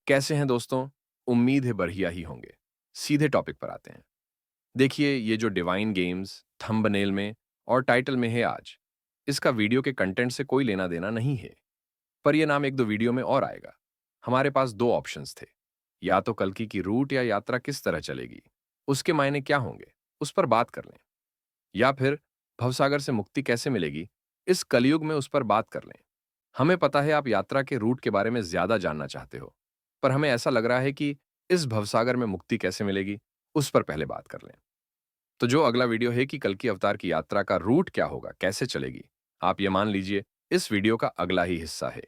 कैसे हैं दोस्तों? उम्मीद है बढ़िया ही होंगे। सीधे टॉपिक पर आते हैं। देखिए, ये जो डिवाइन गेम्स थंबनेल में और टाइटल में है आज, इसका वीडियो के कंटेंट से कोई लेना-देना नहीं है। पर ये नाम 1-2 वीडियो में और आएगा। हमारे पास 2 ऑप्शंस थे। या तो कल्कि की रूट या यात्रा किस तरह चलेगी, उसके मायने क्या होंगे, उस पर बात कर लें। या फिर भवसागर से मुक्ति कैसे मिलेगी, इस कलयुग में उस पर बात कर लें। हमें पता है आप यात्रा के रूट के बारे में ज्यादा जानना चाहते हो, पर हमें ऐसा लग रहा है कि इस भवसागर में मुक्ति कैसे मिलेगी, उस पर पहले बात कर लें। तो जो अगला वीडियो है कि कल की अवतार की यात्रा का रूट क्या होगा, कैसे चलेगी, आप ये मान लीजिए इस वीडियो का अगला ही हिस्सा है।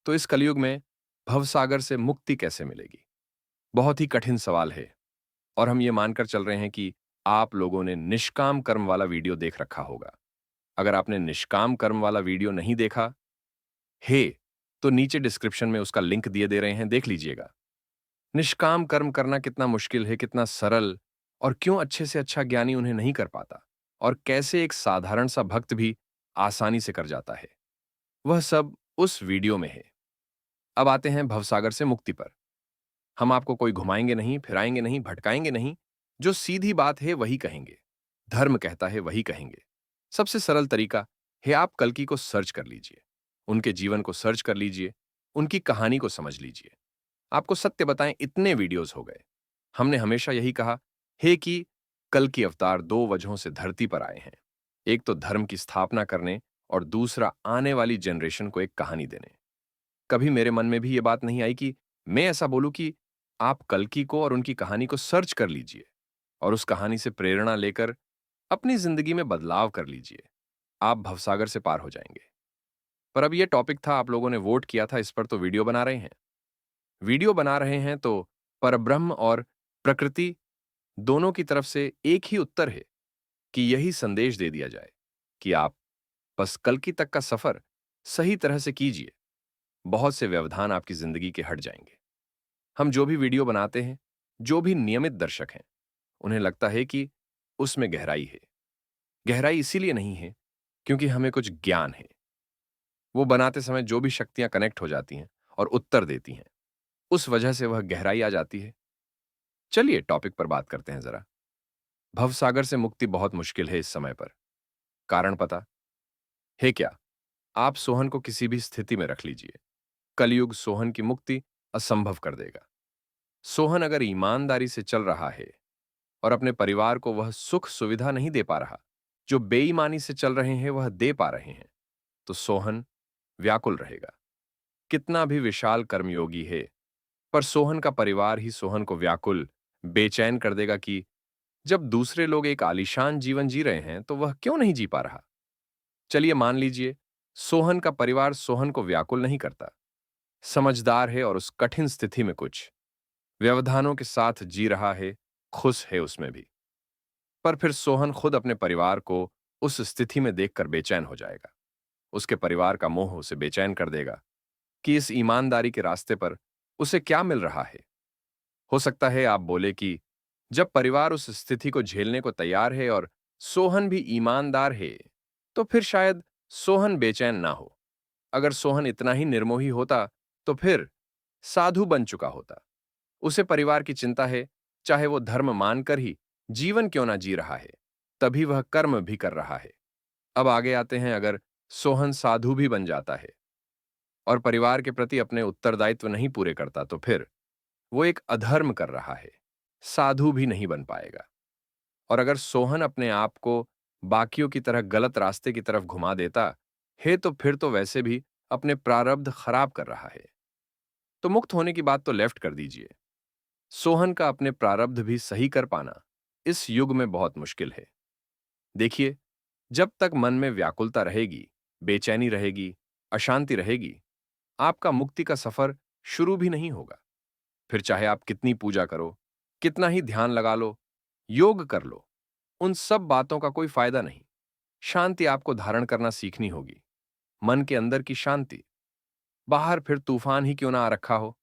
तो इस कलयुग में भवसागर से मुक्ति कैसे मिलेगी? बहुत ही कठिन सवाल है और हम ये मानकर चल रहे हैं कि आप लोगों ने निष्काम कर्म वाला वीडियो देख रखा होगा। अगर आपने निष्काम कर्म वाला वीडियो नहीं देखा है, तो नीचे डिस्क्रिप्शन में उसका लिंक दिए दे रहे हैं, देख लीजिएगा। निष्काम कर्म करना कितना मुश्किल है, कितना सरल और क्यों अच्छे से अच्छा ज्ञानी उन्हें नहीं कर पाता और कैसे एक साधारण सा भक्त भी आसानी से कर जाता है, वह सब उस वीडियो में है। अब आते हैं भवसागर से मुक्ति पर। हम आपको कोई घुमाएंगे नहीं, फिराएंगे नहीं, भटकाएंगे नहीं। जो सीधी बात है वही कहेंगे, धर्म कहता है वही कहेंगे। सबसे सरल तरीका है, आप कल्कि को सर्च कर लीजिए, उनके जीवन को सर्च कर लीजिए, उनकी कहानी को समझ लीजिए। आपको सत्य बताएं, इतने वीडियोस हो गए। हमने हमेशा यही कहा है कि कल की अवतार 2 वजहों से धरती पर आए हैं। एक तो धर्म की स्थापना करने और दूसरा आने वाली जनरेशन को एक कहानी देने। कभी मेरे मन में भी ये बात नहीं आई कि मैं ऐसा बोलूं कि आप कल्कि को और उनकी कहानी को सर्च कर लीजिए और उस कहानी से प्रेरणा लेकर अपनी जिंदगी में बदलाव कर लीजिए। आप भवसागर से पार हो जाएंगे। पर अब ये टॉपिक था, आप लोगों ने वोट किया था इस पर, तो वीडियो बना रहे हैं। वीडियो बना रहे हैं तो परब्रह्म और प्रकृति दोनों की तरफ से एक ही उत्तर है कि यही संदेश दे दिया जाए कि आप बस कल्कि तक का सफर सही तरह से कीजिए। बहुत से व्यवधान आपकी जिंदगी के हट जाएंगे। हम जो भी वीडियो बनाते हैं, जो भी नियमित दर्शक हैं, उन्हें लगता है कि उसमें गहराई है। गहराई इसीलिए नहीं है क्योंकि हमें कुछ ज्ञान है। वो बनाते समय जो भी शक्तियां कनेक्ट हो जाती हैं और उत्तर देती हैं, उस वजह से वह गहराई आ जाती है। चलिए टॉपिक पर बात करते हैं जरा। भवसागर से मुक्ति बहुत मुश्किल है इस समय पर। कारण पता है क्या? आप सोहन को किसी भी स्थिति में रख लीजिए, कलयुग सोहन की मुक्ति असंभव कर देगा। सोहन अगर ईमानदारी से चल रहा है और अपने परिवार को वह सुख सुविधा नहीं दे पा रहा जो बेईमानी से चल रहे हैं वह दे पा रहे हैं, तो सोहन व्याकुल रहेगा। कितना भी विशाल कर्मयोगी है, पर सोहन का परिवार ही सोहन को व्याकुल, बेचैन कर देगा कि जब दूसरे लोग एक आलीशान जीवन जी रहे हैं तो वह क्यों नहीं जी पा रहा। चलिए मान लीजिए सोहन का परिवार सोहन को व्याकुल नहीं करता, समझदार है और उस कठिन स्थिति में कुछ व्यवधानों के साथ जी रहा है, खुश है उसमें भी। पर फिर सोहन खुद अपने परिवार को उस स्थिति में देखकर बेचैन हो जाएगा। उसके परिवार का मोह उसे बेचैन कर देगा कि इस ईमानदारी के रास्ते पर उसे क्या मिल रहा है। हो सकता है आप बोले कि जब परिवार उस स्थिति को झेलने को तैयार है और सोहन भी ईमानदार है, तो फिर शायद सोहन बेचैन ना हो। अगर सोहन इतना ही निर्मोही होता, तो फिर साधु बन चुका होता। उसे परिवार की चिंता है, चाहे वो धर्म मानकर ही जीवन क्यों ना जी रहा है, तभी वह कर्म भी कर रहा है। अब आगे आते हैं, अगर सोहन साधु भी बन जाता है और परिवार के प्रति अपने उत्तरदायित्व नहीं पूरे करता, तो फिर वो एक अधर्म कर रहा है, साधु भी नहीं बन पाएगा। और अगर सोहन अपने आप को बाकियों की तरह गलत रास्ते की तरफ घुमा देता है, तो फिर तो वैसे भी अपने प्रारब्ध खराब कर रहा है। तो मुक्त होने की बात तो लेफ्ट कर दीजिए। सोहन का अपने प्रारब्ध भी सही कर पाना इस युग में बहुत मुश्किल है। देखिए, जब तक मन में व्याकुलता रहेगी, बेचैनी रहेगी, अशांति रहेगी, आपका मुक्ति का सफर शुरू भी नहीं होगा। फिर चाहे आप कितनी पूजा करो, कितना ही ध्यान लगा लो, योग कर लो, उन सब बातों का कोई फायदा नहीं। शांति आपको धारण करना सीखनी होगी, मन के अंदर की शांति। बाहर फिर तूफान ही क्यों ना आ रखा हो।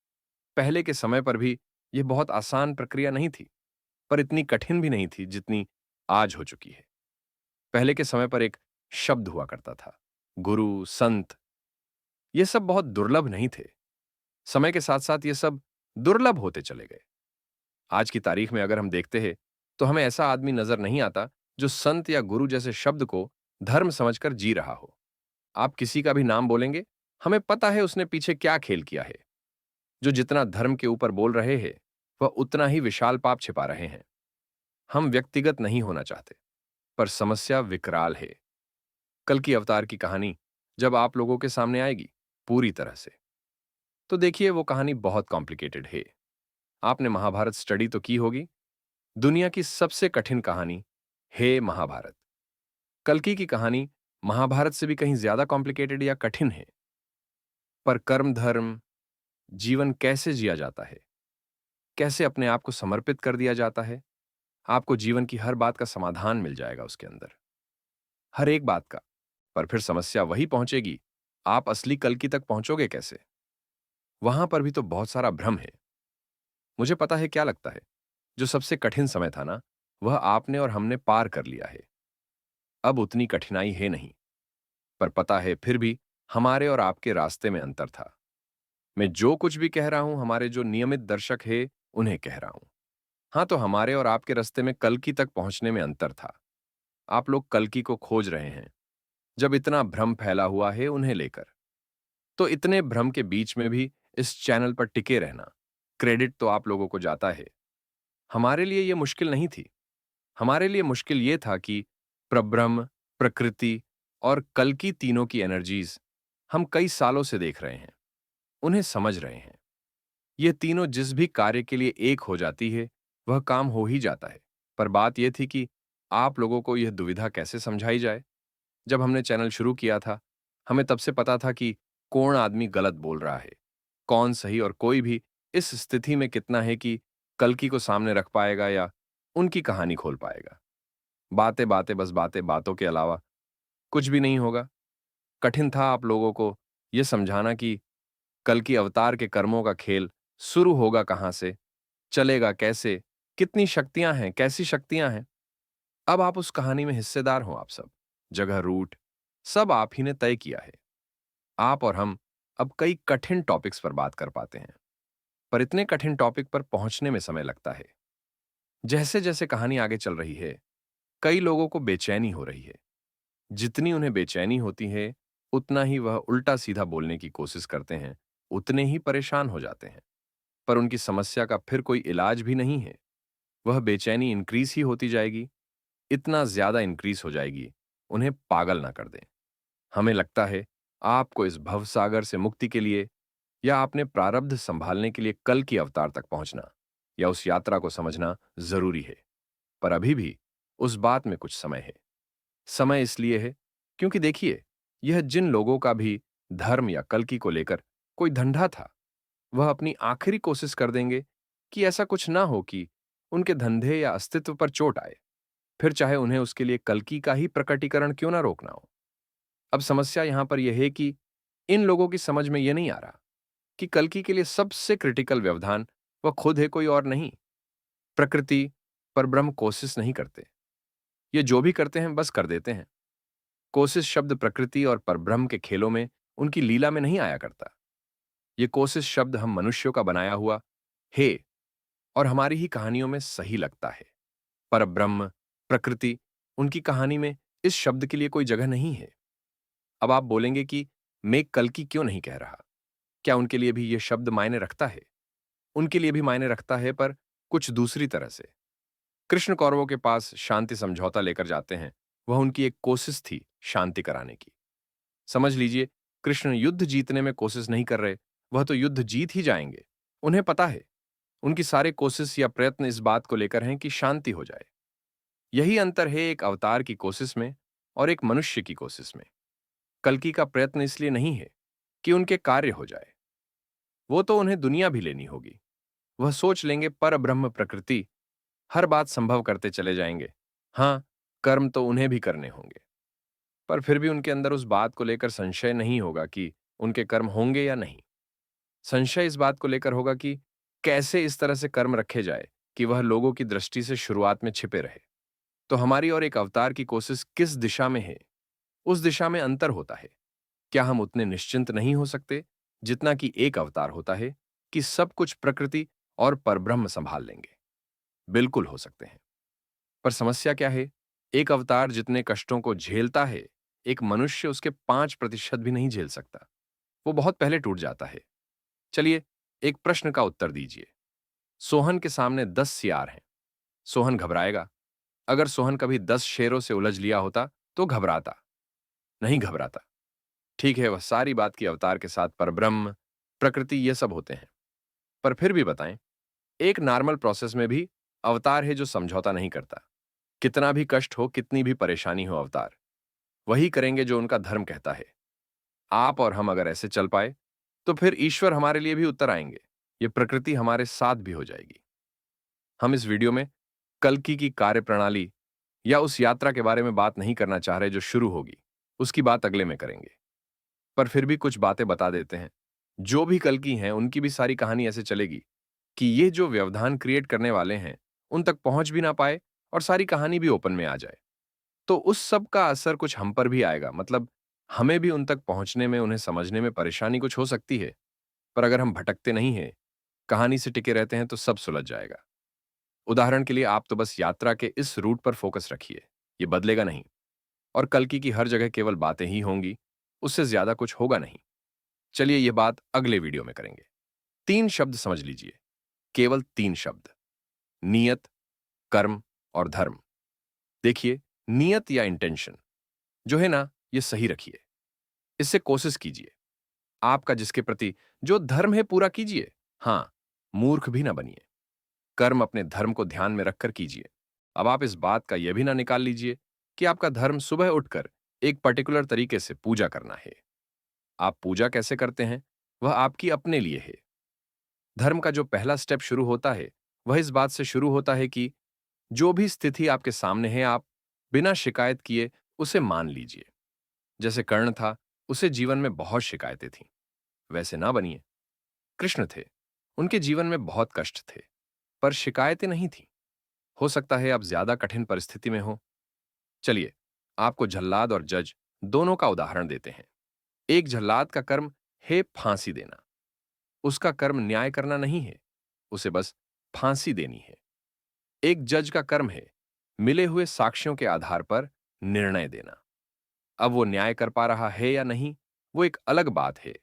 पहले के समय पर भी यह बहुत आसान प्रक्रिया नहीं थी, पर इतनी कठिन भी नहीं थी जितनी आज हो चुकी है। पहले के समय पर एक शब्द हुआ करता था, गुरु, संत। ये सब बहुत दुर्लभ नहीं थे। समय के साथ साथ ये सब दुर्लभ होते चले गए। आज की तारीख में अगर हम देखते हैं तो हमें ऐसा आदमी नजर नहीं आता जो संत या गुरु जैसे शब्द को धर्म समझकर जी रहा हो। आप किसी का भी नाम बोलेंगे, हमें पता है उसने पीछे क्या खेल किया है। जो जितना धर्म के ऊपर बोल रहे हैं वह उतना ही विशाल पाप छिपा रहे हैं। हम व्यक्तिगत नहीं होना चाहते, पर समस्या विकराल है। कल की अवतार की कहानी जब आप लोगों के सामने आएगी पूरी तरह से, तो देखिए वो कहानी बहुत कॉम्प्लिकेटेड है। आपने महाभारत स्टडी तो की होगी। दुनिया की सबसे कठिन कहानी है महाभारत। कल्कि की कहानी महाभारत से भी कहीं ज्यादा कॉम्प्लिकेटेड या कठिन है। पर कर्म धर्म, जीवन कैसे जिया जाता है, कैसे अपने आप को समर्पित कर दिया जाता है, आपको जीवन की हर बात का समाधान मिल जाएगा उसके अंदर, हर एक बात का। पर फिर समस्या वही पहुंचेगी, आप असली कल्कि तक पहुंचोगे कैसे? वहां पर भी तो बहुत सारा भ्रम है। मुझे पता है क्या लगता है, जो सबसे कठिन समय था ना, वह आपने और हमने पार कर लिया है। अब उतनी कठिनाई है नहीं। पर पता है फिर भी हमारे और आपके रास्ते में अंतर था। मैं जो कुछ भी कह रहा हूं हमारे जो नियमित दर्शक है उन्हें कह रहा हूं। हाँ, तो हमारे और आपके रास्ते में कल्कि तक पहुंचने में अंतर था। आप लोग कल्कि को खोज रहे हैं जब इतना भ्रम फैला हुआ है उन्हें लेकर। तो इतने भ्रम के बीच में भी इस चैनल पर टिके रहना, क्रेडिट तो आप लोगों को जाता है। हमारे लिए यह मुश्किल नहीं थी। हमारे लिए मुश्किल ये था कि प्रब्रह्म, प्रकृति और कल्कि तीनों की एनर्जीज हम कई सालों से देख रहे हैं, उन्हें समझ रहे हैं। ये तीनों जिस भी कार्य के लिए एक हो जाती है वह काम हो ही जाता है। पर बात यह थी कि आप लोगों को यह दुविधा कैसे समझाई जाए। जब हमने चैनल शुरू किया था, हमें तब से पता था कि कौन आदमी गलत बोल रहा है, कौन सही, और कोई भी इस स्थिति में कितना है कि कल्कि को सामने रख पाएगा या उनकी कहानी खोल पाएगा। बातें बातें, बस बातें, बातों के अलावा कुछ भी नहीं होगा। कठिन था आप लोगों को यह समझाना कि कल की अवतार के कर्मों का खेल शुरू होगा कहां से, चलेगा कैसे, कितनी शक्तियां हैं, कैसी शक्तियां हैं। अब आप उस कहानी में हिस्सेदार हो। आप सब जगह, रूट, सब आप ही ने तय किया है। आप और हम अब कई कठिन टॉपिक्स पर बात कर पाते हैं, पर इतने कठिन टॉपिक पर पहुंचने में समय लगता है। जैसे जैसे कहानी आगे चल रही है, कई लोगों को बेचैनी हो रही है। जितनी उन्हें बेचैनी होती है, उतना ही वह उल्टा सीधा बोलने की कोशिश करते हैं, उतने ही परेशान हो जाते हैं। पर उनकी समस्या का फिर कोई इलाज भी नहीं है। वह बेचैनी इंक्रीज ही होती जाएगी, इतना ज्यादा इंक्रीज हो जाएगी, उन्हें पागल ना कर दें। हमें लगता है आपको इस भवसागर से मुक्ति के लिए या अपने प्रारब्ध संभालने के लिए कल की अवतार तक पहुंचना या उस यात्रा को समझना जरूरी है। पर अभी भी उस बात में कुछ समय है। समय इसलिए है क्योंकि देखिए, यह जिन लोगों का भी धर्म या कल्कि को लेकर कोई धंधा था, वह अपनी आखिरी कोशिश कर देंगे कि ऐसा कुछ ना हो कि उनके धंधे या अस्तित्व पर चोट आए, फिर चाहे उन्हें उसके लिए कल्कि का ही प्रकटीकरण क्यों ना रोकना हो। अब समस्या यहां पर यह है कि इन लोगों की समझ में यह नहीं आ रहा कि कल्कि के लिए सबसे क्रिटिकल व्यवधान वह खुद है, कोई और नहीं। प्रकृति पर ब्रह्म कोशिश नहीं करते। ये जो भी करते हैं बस कर देते हैं। कोशिश शब्द प्रकृति और परब्रह्म के खेलों में, उनकी लीला में नहीं आया करता। ये कोशिश शब्द हम मनुष्यों का बनाया हुआ है और हमारी ही कहानियों में सही लगता है। परब्रह्म, प्रकृति, उनकी कहानी में इस शब्द के लिए कोई जगह नहीं है। अब आप बोलेंगे कि मैं कल्कि क्यों नहीं कह रहा? क्या उनके लिए भी यह शब्द मायने रखता है? उनके लिए भी मायने रखता है, पर कुछ दूसरी तरह से। कृष्ण कौरवों के पास शांति समझौता लेकर जाते हैं। वह उनकी एक कोशिश थी शांति कराने की। समझ लीजिए, कृष्ण युद्ध जीतने में कोशिश नहीं कर रहे, वह तो युद्ध जीत ही जाएंगे। उन्हें पता है, उनकी सारे कोशिश या प्रयत्न इस बात को लेकर हैं कि शांति हो जाए। यही अंतर है एक अवतार की कोशिश में और एक मनुष्य की कोशिश में। कल्कि का प्रयत्न इसलिए नहीं है कि उनके कार्य हो जाए, वो तो उन्हें दुनिया भी लेनी होगी। वह सोच लेंगे पर ब्रह्म प्रकृति हर बात संभव करते चले जाएंगे। हाँ, कर्म तो उन्हें भी करने होंगे, पर फिर भी उनके अंदर उस बात को लेकर संशय नहीं होगा कि उनके कर्म होंगे या नहीं। संशय इस बात को लेकर होगा कि कैसे इस तरह से कर्म रखे जाए कि वह लोगों की दृष्टि से शुरुआत में छिपे रहे। तो हमारी और एक अवतार की कोशिश किस दिशा में है, उस दिशा में अंतर होता है। क्या हम उतने निश्चिंत नहीं हो सकते जितना कि एक अवतार होता है? कि सब कुछ प्रकृति और परब्रह्म संभाल लेंगे। बिल्कुल हो सकते हैं। पर समस्या क्या है? एक अवतार जितने कष्टों को झेलता है, एक मनुष्य उसके 5% भी नहीं झेल सकता। वो बहुत पहले टूट जाता है। चलिए, एक प्रश्न का उत्तर दीजिए। सोहन के सामने 10 सियार हैं। सोहन घबराएगा। अगर सोहन कभी 10 शेरों से उलझ लिया होता, तो घबराता। नहीं घबराता। ठीक है, वह सारी बात की अवतार के साथ परब्रह्म, प्रकृति ये सब होते हैं। पर फिर भी बताएं, एक नॉर्मल प्रोसेस में भी अवतार है जो समझौता नहीं करता। कितना भी कष्ट हो, कितनी भी परेशानी हो, अवतार वही करेंगे जो उनका धर्म कहता है। आप और हम अगर ऐसे चल पाए, तो फिर ईश्वर हमारे लिए भी उत्तर आएंगे। ये प्रकृति हमारे साथ भी हो जाएगी। हम इस वीडियो में कल्कि की कार्यप्रणाली या उस यात्रा के बारे में बात नहीं करना चाह रहे जो शुरू होगी। उसकी बात अगले में करेंगे। पर फिर भी कुछ बातें बता देते हैं। जो भी कल्कि हैं, उनकी भी सारी कहानी ऐसे चलेगी कि ये जो व्यवधान क्रिएट करने वाले हैं, उन तक पहुंच भी ना पाए और सारी कहानी भी ओपन में आ जाए। तो उस सब का असर कुछ हम पर भी आएगा। मतलब हमें भी उन तक पहुंचने में, उन्हें समझने में परेशानी कुछ हो सकती है। पर अगर हम भटकते नहीं हैं, कहानी से टिके रहते हैं, तो सब सुलझ जाएगा। उदाहरण के लिए आप तो बस यात्रा के इस रूट पर फोकस रखिए। ये बदलेगा नहीं। और कल्कि की हर जगह केवल बातें ही होंगी, उससे ज्यादा कुछ होगा नहीं। चलिए, ये बात अगले वीडियो में करेंगे। 3 शब्द समझ लीजिए। केवल 3 शब्द। नियत, कर्म और धर्म। देखिए, नियत या इंटेंशन जो है ना, ये सही रखिए। इससे कोशिश कीजिए। आपका जिसके प्रति जो धर्म है, पूरा कीजिए। हां, मूर्ख भी ना बनिए। कर्म अपने धर्म को ध्यान में रखकर कीजिए। अब आप इस बात का यह भी ना निकाल लीजिए कि आपका धर्म सुबह उठकर एक पर्टिकुलर तरीके से पूजा करना है। आप पूजा कैसे करते हैं, वह आपकी अपने लिए है। धर्म का जो पहला स्टेप शुरू होता है, वह इस बात से शुरू होता है कि जो भी स्थिति आपके सामने है, आप बिना शिकायत किए उसे मान लीजिए। जैसे कर्ण था, उसे जीवन में बहुत शिकायतें थीं। वैसे ना बनिए। कृष्ण थे, उनके जीवन में बहुत कष्ट थे, पर शिकायतें नहीं थीं। हो सकता है आप ज्यादा कठिन परिस्थिति में हो। चलिए, आपको जल्लाद और जज दोनों का उदाहरण देते हैं। एक जल्लाद का कर्म है फांसी देना। उसका कर्म न्याय करना नहीं है, उसे बस फांसी देनी है। एक जज का कर्म है मिले हुए साक्ष्यों के आधार पर निर्णय देना। अब वो न्याय कर पा रहा है या नहीं, वो एक अलग बात है,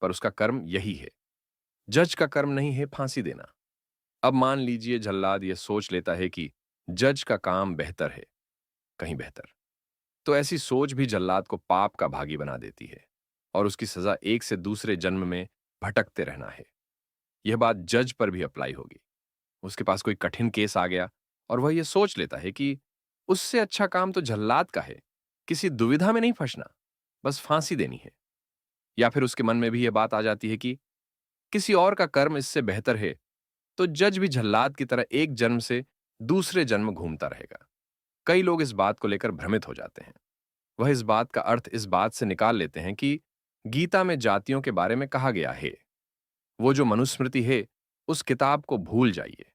पर उसका कर्म यही है। जज का कर्म नहीं है फांसी देना। अब मान लीजिए जल्लाद यह सोच लेता है कि जज का काम बेहतर है, कहीं बेहतर। तो ऐसी सोच भी जल्लाद को पाप का भागी बना देती है और उसकी सजा एक से दूसरे जन्म में भटकते रहना है। यह बात जज पर भी अप्लाई होगी। उसके पास कोई कठिन केस आ गया और वह यह सोच लेता है कि उससे अच्छा काम तो जल्लाद का है, किसी दुविधा में नहीं फंसना, बस फांसी देनी है। या फिर उसके मन में भी यह बात आ जाती है कि किसी और का कर्म इससे बेहतर है, तो जज भी जल्लाद की तरह एक जन्म से दूसरे जन्म घूमता रहेगा। कई लोग इस बात को लेकर भ्रमित हो जाते हैं। वह इस बात का अर्थ इस बात से निकाल लेते हैं कि गीता में जातियों के बारे में कहा गया है। वो जो मनुस्मृति है, उस किताब को भूल जाइए।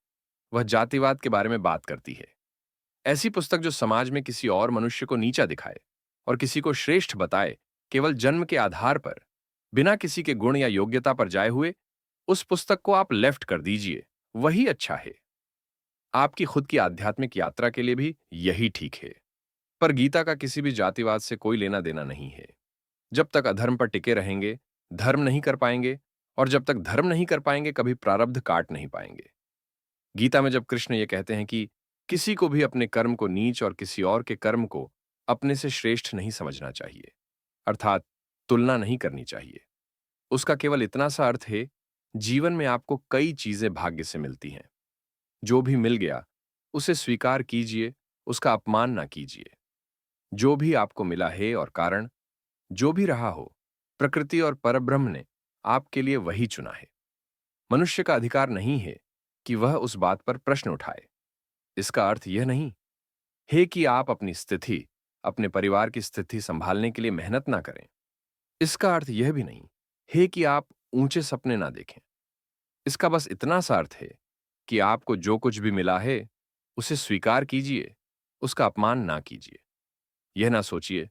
वह जातिवाद के बारे में बात करती है। ऐसी पुस्तक जो समाज में किसी और मनुष्य को नीचा दिखाए और किसी को श्रेष्ठ बताए, केवल जन्म के आधार पर, बिना किसी के गुण या योग्यता पर जाए हुए, उस पुस्तक को आप लेफ्ट कर दीजिए। वही अच्छा है। आपकी खुद की आध्यात्मिक यात्रा के लिए भी यही ठीक है। पर गीता का किसी भी जातिवाद से कोई लेना देना नहीं है। जब तक अधर्म पर टिके रहेंगे, धर्म नहीं कर पाएंगे, और जब तक धर्म नहीं कर पाएंगे, कभी प्रारब्ध काट नहीं पाएंगे। गीता में जब कृष्ण ये कहते हैं कि किसी को भी अपने कर्म को नीच और किसी और के कर्म को अपने से श्रेष्ठ नहीं समझना चाहिए, अर्थात तुलना नहीं करनी चाहिए, उसका केवल इतना सा अर्थ है, जीवन में आपको कई चीजें भाग्य से मिलती हैं। जो भी मिल गया, उसे स्वीकार कीजिए, उसका अपमान ना कीजिए। जो भी आपको मिला है और कारण जो भी रहा हो, प्रकृति और परब्रह्म ने आपके लिए वही चुना है। मनुष्य का अधिकार नहीं है कि वह उस बात पर प्रश्न उठाए। इसका अर्थ यह नहीं है कि आप अपनी स्थिति, अपने परिवार की स्थिति संभालने के लिए मेहनत ना करें। इसका अर्थ यह भी नहीं है कि आप ऊंचे सपने ना देखें। इसका बस इतना सा अर्थ है कि आपको जो कुछ भी मिला है, उसे स्वीकार कीजिए, उसका अपमान ना कीजिए। यह ना सोचिए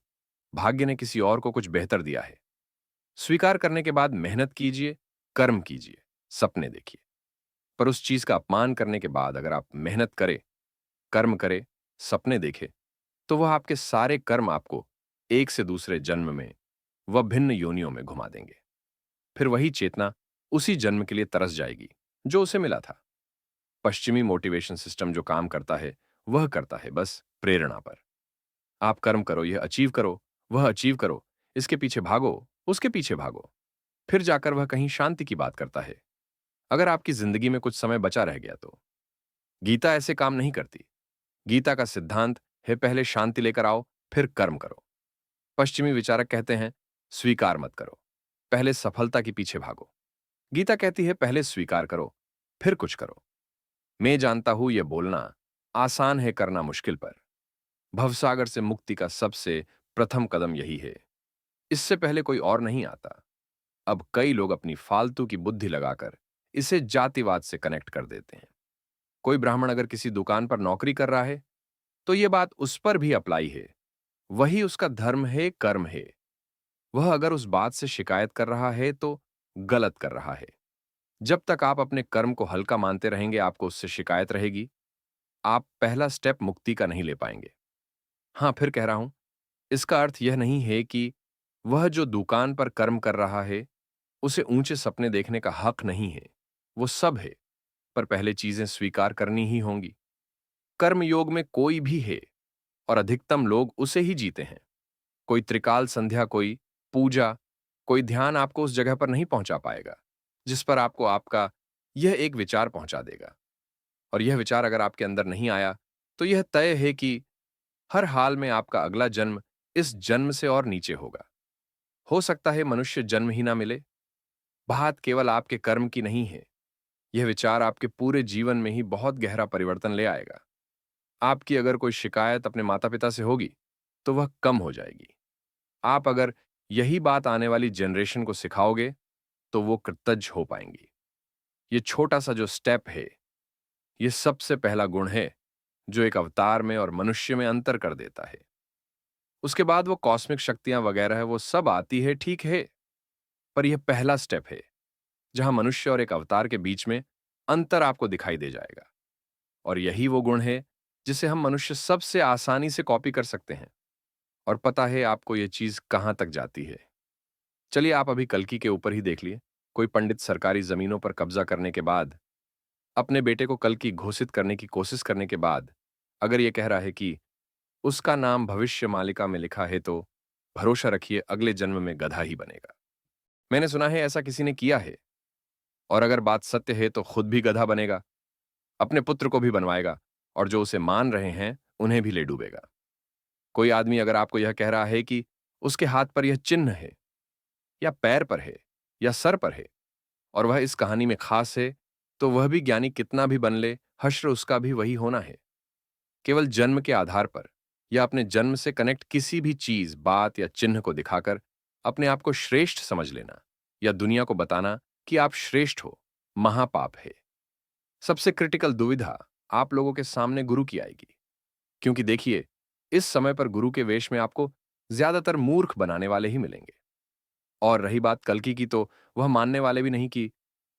भाग्य ने किसी और को कुछ बेहतर दिया है। स्वीकार करने के बाद मेहनत कीजिए, कर्म कीजिए, सपने देखिए। पर उस चीज का अपमान करने के बाद अगर आप मेहनत करें, कर्म करें, सपने देखें, तो वह आपके सारे कर्म आपको एक से दूसरे जन्म में व भिन्न योनियों में घुमा देंगे। फिर वही चेतना उसी जन्म के लिए तरस जाएगी जो उसे मिला था। पश्चिमी मोटिवेशन सिस्टम जो काम करता है, वह करता है बस प्रेरणा पर। आप कर्म करो, यह अचीव करो, वह अचीव करो, इसके पीछे भागो, उसके पीछे भागो। फिर जाकर वह कहीं शांति की बात करता है। अगर आपकी जिंदगी में कुछ समय बचा रह गया तो गीता ऐसे काम नहीं करती। गीता का सिद्धांत है पहले शांति लेकर आओ, फिर कर्म करो। पश्चिमी विचारक कहते हैं स्वीकार मत करो, पहले सफलता के पीछे भागो। गीता कहती है पहले स्वीकार करो, फिर कुछ करो। मैं जानता हूं यह बोलना आसान है, करना मुश्किल, पर भवसागर से मुक्ति का सबसे प्रथम कदम यही है। इससे पहले कोई और नहीं आता। अब कई लोग अपनी फालतू की बुद्धि लगाकर इसे जातिवाद से कनेक्ट कर देते हैं। कोई ब्राह्मण अगर किसी दुकान पर नौकरी कर रहा है तो यह बात उस पर भी अप्लाई है। वही उसका धर्म है, कर्म है। वह अगर उस बात से शिकायत कर रहा है तो गलत कर रहा है। जब तक आप अपने कर्म को हल्का मानते रहेंगे, आपको उससे शिकायत रहेगी। आप पहला स्टेप मुक्ति का नहीं ले पाएंगे। हां, फिर कह रहा हूं, इसका अर्थ यह नहीं है कि वह जो दुकान पर कर्म कर रहा है उसे ऊंचे सपने देखने का हक नहीं है। वो सब है, पर पहले चीजें स्वीकार करनी ही होंगी। कर्म योग में कोई भी है और अधिकतम लोग उसे ही जीते हैं। कोई त्रिकाल संध्या, कोई पूजा, कोई ध्यान आपको उस जगह पर नहीं पहुंचा पाएगा जिस पर आपको आपका यह एक विचार पहुंचा देगा। और यह विचार अगर आपके अंदर नहीं आया तो यह तय है कि हर हाल में आपका अगला जन्म इस जन्म से और नीचे होगा। हो सकता है मनुष्य जन्म ही ना मिले। बात केवल आपके कर्म की नहीं है। यह विचार आपके पूरे जीवन में ही बहुत गहरा परिवर्तन ले आएगा। आपकी अगर कोई शिकायत अपने माता पिता से होगी तो वह कम हो जाएगी। आप अगर यही बात आने वाली जनरेशन को सिखाओगे तो वो कृतज्ञ हो पाएंगी। ये छोटा सा जो स्टेप है, ये सबसे पहला गुण है जो एक अवतार में और मनुष्य में अंतर कर देता है। उसके बाद वो कॉस्मिक शक्तियां वगैरह है, वो सब आती है, ठीक है, पर यह पहला स्टेप है जहां मनुष्य और एक अवतार के बीच में अंतर आपको दिखाई दे जाएगा। और यही वो गुण है जिसे हम मनुष्य सबसे आसानी से कॉपी कर सकते हैं। और पता है आपको यह चीज कहां तक जाती है? चलिए आप अभी कल्कि के ऊपर ही देख लिए। कोई पंडित सरकारी जमीनों पर कब्जा करने के बाद, अपने बेटे को कल्कि घोषित करने की कोशिश करने के बाद, अगर यह कह रहा है कि उसका नाम भविष्य मालिका में लिखा है तो भरोसा रखिए अगले जन्म में गधा ही बनेगा। मैंने सुना है ऐसा किसी ने किया है। और अगर बात सत्य है तो खुद भी गधा बनेगा, अपने पुत्र को भी बनवाएगा और जो उसे मान रहे हैं उन्हें भी ले डूबेगा। कोई आदमी अगर आपको यह कह रहा है कि उसके हाथ पर यह चिन्ह है या पैर पर है या सर पर है और वह इस कहानी में खास है, तो वह भी ज्ञानी कितना भी बन ले, हश्र उसका भी वही होना है। केवल जन्म के आधार पर या अपने जन्म से कनेक्ट किसी भी चीज, बात या चिन्ह को दिखाकर अपने आप को श्रेष्ठ समझ लेना या दुनिया को बताना कि आप श्रेष्ठ हो, महापाप है। सबसे क्रिटिकल दुविधा आप लोगों के सामने गुरु की आएगी। क्योंकि देखिए, इस समय पर गुरु के वेश में आपको ज्यादातर मूर्ख बनाने वाले ही मिलेंगे। और रही बात कल्कि की, तो वह मानने वाले भी नहीं कि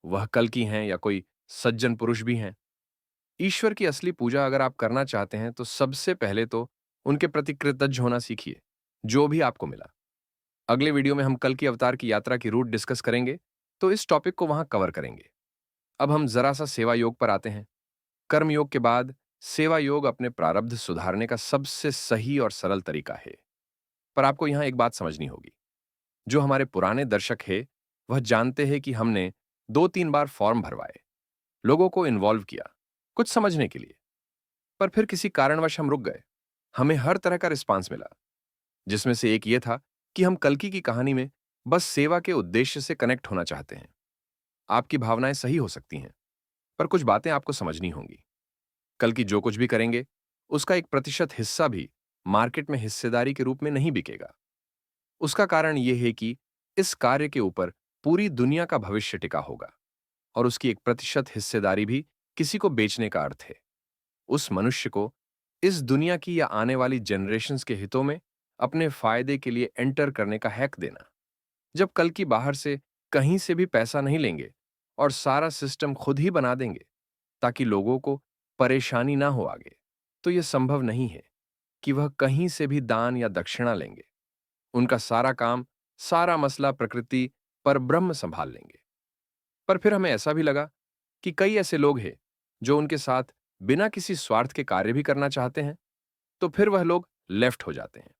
वह कल्कि हैं या कोई सज्जन पुरुष भी हैं। ईश्वर की असली पूजा अगर आप करना चाहते हैं तो सबसे पहले तो उनके प्रति कृतज्ञ होना सीखिए, जो भी आपको मिला। अगले वीडियो में हम कल की अवतार की यात्रा की रूट डिस्कस करेंगे, तो इस टॉपिक को वहां कवर करेंगे। अब हम जरा सा सेवा योग पर आते हैं। कर्म योग के बाद सेवा योग अपने प्रारब्ध सुधारने का सबसे सही और सरल तरीका है। पर आपको यहां एक बात समझनी होगी। जो हमारे पुराने दर्शक हैं, वह जानते हैं कि हमने 2-3 बार फॉर्म भरवाए, लोगों को इन्वॉल्व किया, कुछ समझने के लिए। पर फिर किसी कारणवश हम रुक गए। हमें हर तरह का रिस्पांस मिला, जिसमें से एक ये था कि हम कल्कि की कहानी में बस सेवा के उद्देश्य से कनेक्ट होना चाहते हैं। आपकी भावनाएं सही हो सकती हैं, पर कुछ बातें आपको समझनी होंगी। कल्कि जो कुछ भी करेंगे, उसका एक प्रतिशत हिस्सा भी मार्केट में हिस्सेदारी के रूप में नहीं बिकेगा। उसका कारण यह है कि इस कार्य के ऊपर पूरी दुनिया का भविष्य टिका होगा और उसकी एक प्रतिशत हिस्सेदारी भी किसी को बेचने का अर्थ है उस मनुष्य को इस दुनिया की या आने वाली जनरेशन्स के हितों में अपने फायदे के लिए एंटर करने का हैक देना। जब कल की बाहर से कहीं से भी पैसा नहीं लेंगे और सारा सिस्टम खुद ही बना देंगे ताकि लोगों को परेशानी ना हो आगे, तो यह संभव नहीं है कि वह कहीं से भी दान या दक्षिणा लेंगे। उनका सारा काम, सारा मसला प्रकृति पर ब्रह्म संभाल लेंगे। पर फिर हमें ऐसा भी लगा कि कई ऐसे लोग हैं जो उनके साथ बिना किसी स्वार्थ के कार्य भी करना चाहते हैं, तो फिर वह लोग लेफ्ट हो जाते हैं।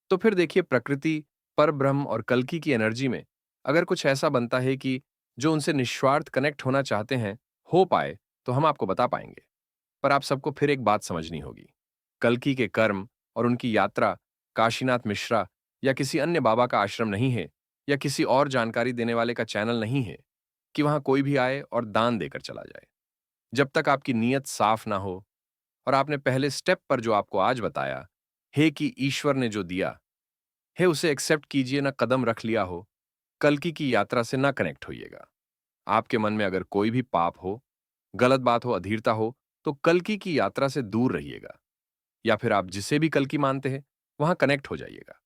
तो फिर देखिए, प्रकृति, पर ब्रह्म और कल्कि की एनर्जी में अगर कुछ ऐसा बनता है कि जो उनसे निस्वार्थ कनेक्ट होना चाहते हैं हो पाए, तो हम आपको बता पाएंगे। पर आप सबको फिर एक बात समझनी होगी। कल्कि के कर्म और उनकी यात्रा काशीनाथ मिश्रा या किसी अन्य बाबा का आश्रम नहीं है, या किसी और जानकारी देने वाले का चैनल नहीं है कि वहां कोई भी आए और दान देकर चला जाए। जब तक आपकी नीयत साफ ना हो और आपने पहले स्टेप पर जो आपको आज बताया है कि ईश्वर ने जो दिया है उसे एक्सेप्ट कीजिए, ना कदम रख लिया हो, कल्कि की यात्रा से ना कनेक्ट होइएगा। आपके मन में अगर कोई भी पाप हो, गलत बात हो, अधीरता हो, तो कल्कि की यात्रा से दूर रहिएगा। या फिर आप जिसे भी कल्कि मानते हैं वहां कनेक्ट हो जाइएगा।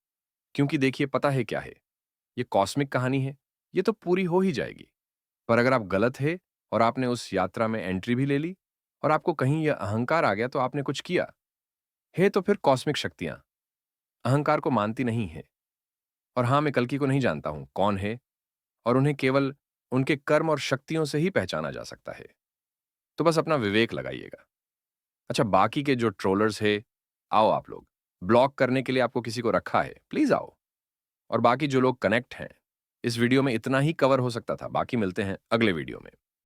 क्योंकि देखिए, पता है क्या है, ये कॉस्मिक कहानी है, ये तो पूरी हो ही जाएगी। पर अगर आप गलत है और आपने उस यात्रा में एंट्री भी ले ली और आपको कहीं यह अहंकार आ गया तो आपने कुछ किया है, तो फिर कॉस्मिक शक्तियां अहंकार को मानती नहीं है। और हाँ, मैं कल्कि को नहीं जानता हूं कौन है, और उन्हें केवल उनके कर्म और शक्तियों से ही पहचाना जा सकता है। तो बस अपना विवेक लगाइएगा। अच्छा, बाकी के जो ट्रोलर्स है, आओ आप लोग। ब्लॉक करने के लिए आपको किसी को रखा है, प्लीज आओ। और बाकी जो लोग कनेक्ट हैं, इस वीडियो में इतना ही कवर हो सकता था, बाकी मिलते हैं अगले वीडियो में।